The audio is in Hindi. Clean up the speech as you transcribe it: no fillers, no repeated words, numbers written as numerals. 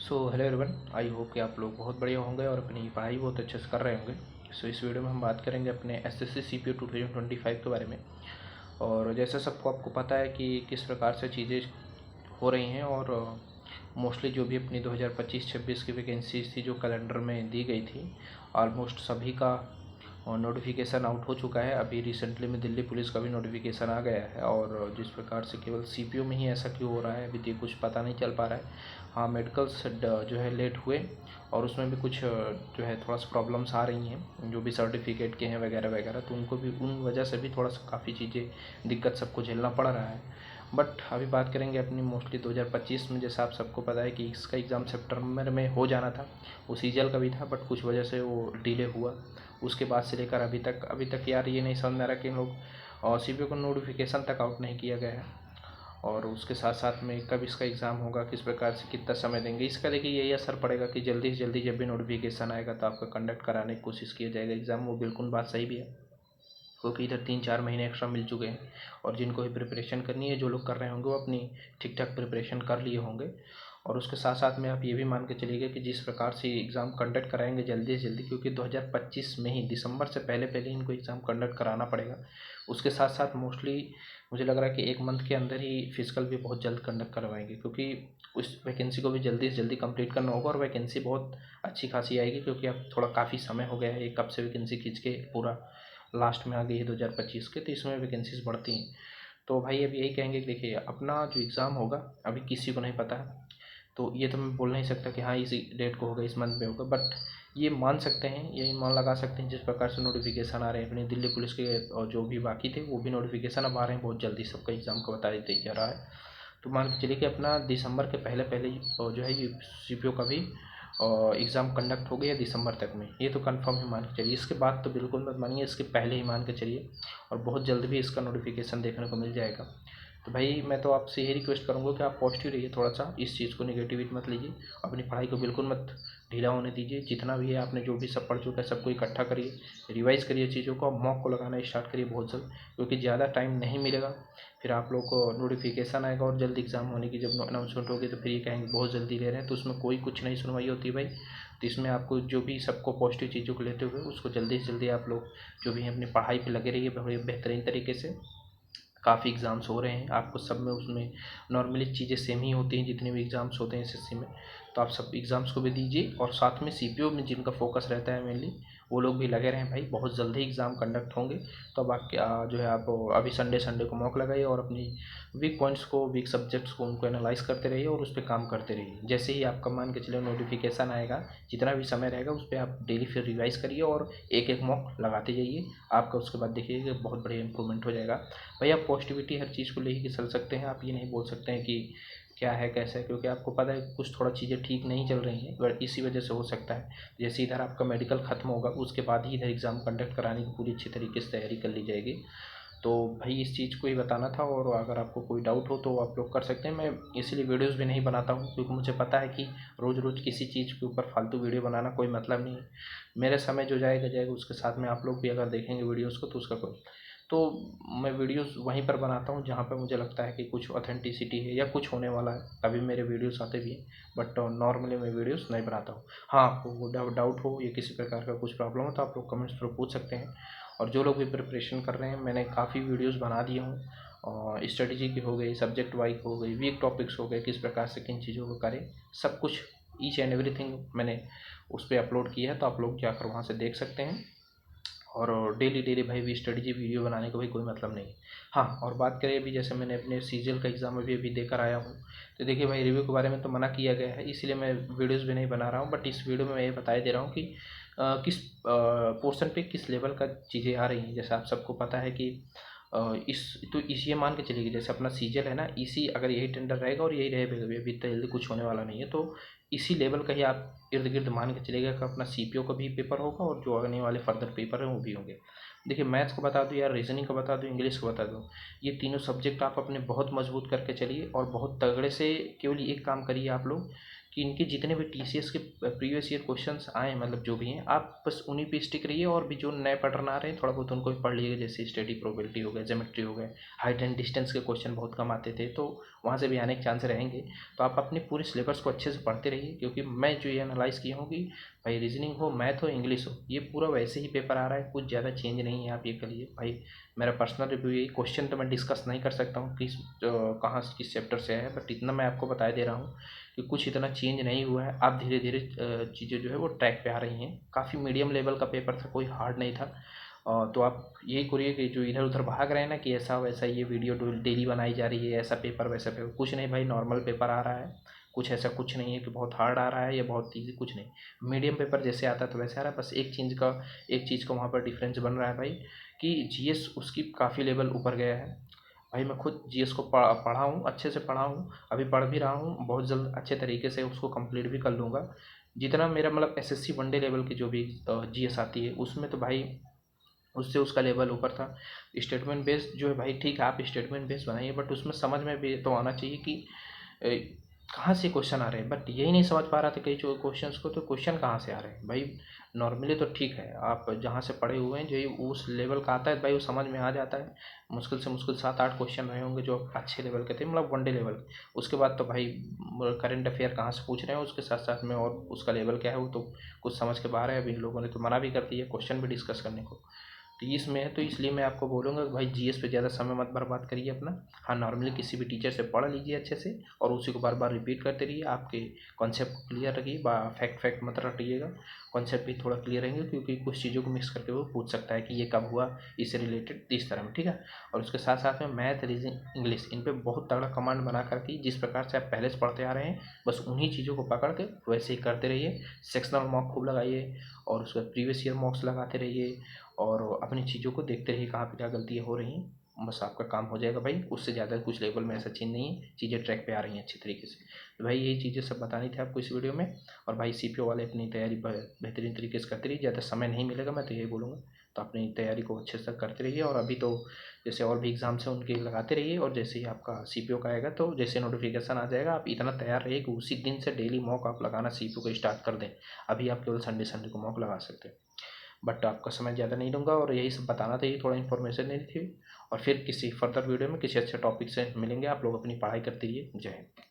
So hello everyone, I hope कि आप लोग बहुत बढ़िया होंगे और अपनी पढ़ाई बहुत अच्छे से कर रहे होंगे। सो इस वीडियो में हम बात करेंगे अपने एसएससी सीपीओ 2025 के बारे में। और जैसे सबको आपको पता है कि किस प्रकार से चीज़ें हो रही हैं और मोस्टली जो भी अपनी 2025-26 की वैकेंसीज थी जो कैलेंडर में दी गई थी, ऑलमोस्ट सभी का नोटिफिकेशन आउट हो चुका है। अभी रिसेंटली में दिल्ली पुलिस का भी नोटिफिकेशन आ गया है और जिस प्रकार से केवल सीपीओ में ही ऐसा क्यों हो रहा है अभी तो कुछ पता नहीं चल पा रहा है। हाँ, मेडिकल्स जो है लेट हुए और उसमें भी कुछ जो है थोड़ा सा प्रॉब्लम्स आ रही हैं, जो भी सर्टिफिकेट के हैं वगैरह वगैरह, तो उनको भी उन वजह से भी थोड़ा सा काफ़ी चीज़ें दिक्कत सबको झेलना पड़ रहा है। बट अभी बात करेंगे अपनी मोस्टली 2025 में। जैसा आप सबको पता है कि इसका एग्ज़ाम सितंबर में हो जाना था, वो सीजल का भी था, बट कुछ वजह से वो डिले हुआ। उसके बाद से लेकर अभी तक यार ये नहीं समझ में आ रहा कि इन लोग सीपीओ को नोटिफिकेशन तक आउट नहीं किया गया है। और उसके साथ साथ में कब इसका एग्ज़ाम होगा, किस प्रकार से कितना समय देंगे, इसका देखिए यही असर पड़ेगा कि जल्दी से जल्दी जब भी नोटिफिकेशन आएगा तो आपका कंडक्ट कराने की कोशिश किया जाएगा एग्ज़ाम। वो बिल्कुल बात सही भी है, क्योंकि इधर 3-4 महीने एक्स्ट्रा मिल चुके हैं और जिनको भी प्रिपरेशन करनी है, जो लोग कर रहे होंगे वो अपनी ठीक ठाक प्रिपरेशन कर लिए होंगे। और उसके साथ साथ में आप ये भी मान के चलिएगा कि जिस प्रकार से एग्ज़ाम कंडक्ट कराएंगे जल्दी से जल्दी, क्योंकि 2025 में ही दिसंबर से पहले पहले इनको एग्ज़ाम कंडक्ट कराना पड़ेगा। उसके साथ साथ मोस्टली मुझे लग रहा है कि 1 मंथ के अंदर ही फिजिकल भी बहुत जल्द कंडक्ट करवाएंगे, क्योंकि उस वैकेंसी को भी जल्दी से जल्दी कंप्लीट करना होगा और वैकेंसी बहुत अच्छी खासी आएगी, क्योंकि अब थोड़ा काफ़ी समय हो गया है, एक कब से वैकेंसी खींच के पूरा लास्ट में आ गई है 2025 के, तो इसमें वैकेंसीज बढ़ती हैं। तो भाई अब यही कहेंगे कि देखिए अपना जो एग्ज़ाम होगा अभी किसी को नहीं पता है, तो ये तो मैं बोल नहीं सकता कि हाँ इसी डेट को होगा, इस मंथ में होगा, बट ये मान सकते हैं, ये मान लगा सकते हैं जिस प्रकार से नोटिफिकेशन आ रहे हैं अपनी दिल्ली पुलिस के और जो भी बाकी थे वो भी नोटिफिकेशन अब आ रहे हैं बहुत जल्दी, सबका एग्ज़ाम का बता देते जा रहा है। तो मान के चलिए कि अपना दिसंबर के पहले पहले ही जो है ये सीपीओ का भी एग्ज़ाम कंडक्ट हो गया दिसंबर तक में, ये तो कंफर्म ही मान के चलिए। इसके बाद तो बिल्कुल मत मानिए, इसके पहले ही मान के चलिए और बहुत जल्द भी इसका नोटिफिकेशन देखने को मिल जाएगा। तो भाई मैं तो आपसे यही रिक्वेस्ट करूँगा कि आप पॉजिटिव रहिए, थोड़ा सा इस चीज़ को निगेटिविटी मत लीजिए, अपनी पढ़ाई को बिल्कुल मत ढीला होने दीजिए। जितना भी है आपने जो भी सब पढ़ चुका है सबको इकट्ठा करिए, रिवाइज करिए चीज़ों को, मॉक को लगाना स्टार्ट करिए बहुत जल्द, क्योंकि ज़्यादा टाइम नहीं मिलेगा। फिर आप लोग को नोटिफिकेशन आएगा और जल्द एग्ज़ाम होने की जब अनाउंसमेंट होगी तो फिर ये कहेंगे बहुत जल्दी ले रहे हैं, तो उसमें कोई कुछ नहीं सुनवाई होती भाई। तो इसमें आपको जो भी सबको पॉजिटिव चीज़ों को लेते हुए उसको जल्दी से जल्दी आप लोग जो भी हैं अपनी पढ़ाई पे लगे रहिए बड़े बेहतरीन तरीके से। काफ़ी एग्ज़ाम्स हो रहे हैं आपको, सब में उसमें नॉर्मली चीज़ें सेम ही होती हैं जितने भी एग्ज़ाम्स होते हैं एसएससी में, तो आप सब एग्ज़ाम्स को भी दीजिए और साथ में सीपीओ में जिनका फोकस रहता है मेनली वो लोग भी लगे रहें भाई, बहुत जल्दी एग्ज़ाम कंडक्ट होंगे। तो अब आप क्या जो है आप अभी संडे को मॉक लगाइए और अपनी वीक पॉइंट्स को, वीक सब्जेक्ट्स को उनको एनालाइज करते रहिए और उस पर काम करते रहिए। जैसे ही आपका मान के चलिए नोटिफिकेशन आएगा, जितना भी समय रहेगा उस पर आप डेली फिर रिवाइज करिए और एक एक मॉक लगाते जाइए, आपका उसके बाद देखिए बहुत बढ़िया इंप्रूवमेंट हो जाएगा। भाई आप पॉजिटिविटी हर चीज़ को लेके चल सकते हैं, आप ये नहीं बोल सकते हैं कि क्या है कैसा है, क्योंकि आपको पता है कुछ थोड़ा चीज़ें ठीक नहीं चल रही हैं, बट इसी वजह से हो सकता है। जैसे इधर आपका मेडिकल ख़त्म होगा उसके बाद ही इधर एग्ज़ाम कंडक्ट कराने की पूरी अच्छी तरीके से तैयारी कर ली जाएगी। तो भाई इस चीज़ को ही बताना था, और अगर आपको कोई डाउट हो तो आप लोग कर सकते हैं। मैं इसीलिए वीडियोज़ भी नहीं बनाता हूँ, क्योंकि मुझे पता है कि रोज़ रोज़ किसी चीज़ के ऊपर फालतू वीडियो बनाना कोई मतलब नहीं है। मेरा समय जो जाएगा जाएगा, उसके साथ में आप लोग भी अगर देखेंगे वीडियोज़ को तो उसका कोई, तो मैं वीडियोस वहीं पर बनाता हूँ जहाँ पे मुझे लगता है कि कुछ ऑथेंटिसिटी है या कुछ होने वाला है, तभी मेरे वीडियोस आते भी हैं। बट नॉर्मली मैं वीडियोस नहीं बनाता हूँ। हाँ, आपको डाउट हो या किसी प्रकार का कुछ प्रॉब्लम हो तो आप लोग कमेंट्स पर पूछ सकते हैं। और जो लोग भी प्रिपरेशन कर रहे हैं, मैंने काफ़ी वीडियोज़ बना दिए हूँ, और स्ट्रेटजी की हो गई, सब्जेक्ट वाइज हो गई, वीक टॉपिक्स हो गए, किस प्रकार से किन चीज़ों को करें, सब कुछ ईच एंड एवरीथिंग मैंने उस पर अपलोड किया है, तो आप लोग जाकर वहाँ से देख सकते हैं। और डेली डेली भाई भी स्ट्रेटजी वीडियो बनाने का भी कोई मतलब नहीं। हाँ, और बात करें अभी जैसे मैंने अपने सीजीएल का एग्ज़ाम अभी देकर आया हूँ, तो देखिए भाई रिव्यू के बारे में तो मना किया गया है, इसलिए मैं वीडियोस भी नहीं बना रहा हूँ। बट इस वीडियो में मैं ये बता दे रहा हूँ कि किस पोर्शन पे किस लेवल का चीज़ें आ रही हैं। जैसे आप सबको पता है कि इस ये मान के चलिए कि जैसे अपना सीजीएल है ना, इसी अगर यही टेंडर रहेगा और यही रहेगा अभी इतना जल्दी कुछ होने वाला नहीं है, तो इसी लेवल का ही आप इर्द गिर्द मान के चलिएगा कि अपना सीपीओ का भी पेपर होगा और जो आने वाले फर्दर पेपर हैं वो भी होंगे। देखिए मैथ्स को बता दूँ यार, रीजनिंग का बता दूँ, इंग्लिश को बता दूँ, ये तीनों सब्जेक्ट आप अपने बहुत मजबूत करके चलिए और बहुत तगड़े से केवल एक काम करिए आप लोग कि इनके जितने भी टीसीएस के प्रीवियस ईयर क्वेश्चंस आए मतलब जो भी हैं, आप बस उन्हीं पे स्टिक रहिए, और भी जो नए पैटर्न आ रहे हैं थोड़ा बहुत उनको भी पढ़ लीजिए, जैसे स्टैटिक प्रोबेबिलिटी हो गया, ज्योमेट्री हो गया, हाइट एंड डिस्टेंस के क्वेश्चन बहुत कम आते थे, तो वहाँ से भी आने के चांस रहेंगे। तो आप अपने पूरे सिलेबस को अच्छे से पढ़ते रहिए, क्योंकि मैं जो ये एनालाइज़ किया हूँ कि भाई रीजनिंग हो, मैथ हो, इंग्लिश हो, ये पूरा वैसे ही पेपर आ रहा है, कुछ ज़्यादा चेंज नहीं है। आप ये करिए भाई, मेरा पर्सनल रिव्यू यही, क्वेश्चन तो मैं डिस्कस नहीं कर सकता हूँ कहाँ किस चैप्टर से है, बट इतना मैं आपको बता दे रहा हूँ कि कुछ इतना चेंज नहीं हुआ है। आप धीरे धीरे चीज़ें जो है वो ट्रैक पे आ रही हैं। काफ़ी मीडियम लेवल का पेपर था, कोई हार्ड नहीं था। तो आप यही करिए कि जो इधर उधर भाग रहे हैं ना कि ऐसा वैसा ये वीडियो डेली बनाई जा रही है, ऐसा पेपर वैसा पेपर, कुछ नहीं भाई, नॉर्मल पेपर आ रहा है। कुछ ऐसा कुछ नहीं है कि बहुत हार्ड आ रहा है या बहुत ईजी, कुछ नहीं। मीडियम पेपर जैसे आता है तो वैसे आ रहा है। बस एक चीज़ का वहाँ पर डिफरेंस बन रहा है भाई, कि जीएस उसकी काफ़ी लेवल ऊपर गया है। भाई मैं खुद जीएस को पढ़ा हूँ, अच्छे से पढ़ा हूँ, अभी पढ़ भी रहा हूँ, बहुत जल्द अच्छे तरीके से उसको कंप्लीट भी कर लूँगा। जितना मेरा मतलब एसएससी वनडे लेवल की जो भी जीएस आती है उसमें तो भाई उससे उसका लेवल ऊपर था। स्टेटमेंट बेस्ड जो है भाई, ठीक है आप स्टेटमेंट बेस्ड बनाइए, बट उसमें समझ में भी तो आना चाहिए कि कहाँ से क्वेश्चन आ रहे हैं। बट यही नहीं समझ पा रहा था कई जो क्वेश्चंस को, तो क्वेश्चन कहाँ से आ रहे हैं भाई। नॉर्मली तो ठीक है, आप जहाँ से पढ़े हुए हैं, जो उस लेवल का आता है भाई वो समझ में आ जाता है। मुश्किल से मुश्किल 7-8 क्वेश्चन रहे होंगे जो अच्छे लेवल के थे, मतलब वनडे लेवल के। उसके बाद तो भाई करंट अफेयर कहाँ से पूछ रहे हैं, उसके साथ साथ में और उसका लेवल क्या है वो तो कुछ समझ के बाहर है। अभी इन लोगों ने तो मना भी कर दिया क्वेश्चन भी डिस्कस करने को। तो इसमें है, तो इसलिए मैं आपको बोलूँगा कि भाई जीएस पे ज़्यादा समय मत बर्बाद करिए अपना। हाँ, नॉर्मली किसी भी टीचर से पढ़ लीजिए अच्छे से, और उसी को बार बार रिपीट करते रहिए। आपके कॉन्सेप्ट क्लियर रखिए, फैक्ट मत रटिएगा, कॉन्सेप्ट भी थोड़ा क्लियर रहेंगे, क्योंकि कुछ चीज़ों को मिक्स करके वो पूछ सकता है कि ये कब हुआ, इससे रिलेटेड इस तरह में, ठीक है। और उसके साथ साथ में मैथ, रीजनिंग, इंग्लिश, इन पर बहुत तगड़ा कमांड बना करके जिस प्रकार से आप पहले से पढ़ते आ रहे हैं, बस उन्हीं चीज़ों को पकड़ के वैसे ही करते रहिए। सेक्शनल मॉक खूब लगाइए, और उसके बाद प्रीवियस ईयर मॉक्स लगाते रहिए, और अपनी चीज़ों को देखते रहिए कहाँ पे क्या गलतियाँ हो रही हैं। बस आपका काम हो जाएगा भाई, उससे ज़्यादा कुछ लेवल में ऐसा चेंज नहीं है, चीज़ें ट्रैक पे आ रही हैं अच्छी तरीके से। तो भाई यही चीज़ें सब बतानी थी आपको इस वीडियो में। और भाई सीपीओ वाले अपनी तैयारी बेहतरीन तरीके से करते रहिए, ज़्यादा समय नहीं मिलेगा, मैं तो यही बोलूँगा। तो अपनी तैयारी को अच्छे से करते रहिए, और अभी तो जैसे और भी एग्ज़ाम्स हैं उनके लगाते रहिए, और जैसे ही आपका सीपीओ का आएगा तो जैसे नोटिफिकेशन आ जाएगा, आप इतना तैयार रहिए कि उसी दिन से डेली मॉक आप लगाना सीपीओ को स्टार्ट कर दें। अभी आप केवल संडे संडे को मॉक लगा सकते हैं। बट आपका समय ज़्यादा नहीं लूँगा, और यही सब बताना था, ये थोड़ा इन्फॉर्मेशन देनी थी। और फिर किसी फर्दर वीडियो में किसी अच्छे टॉपिक से मिलेंगे। आप लोग अपनी पढ़ाई करते रहिए। जय हिंद।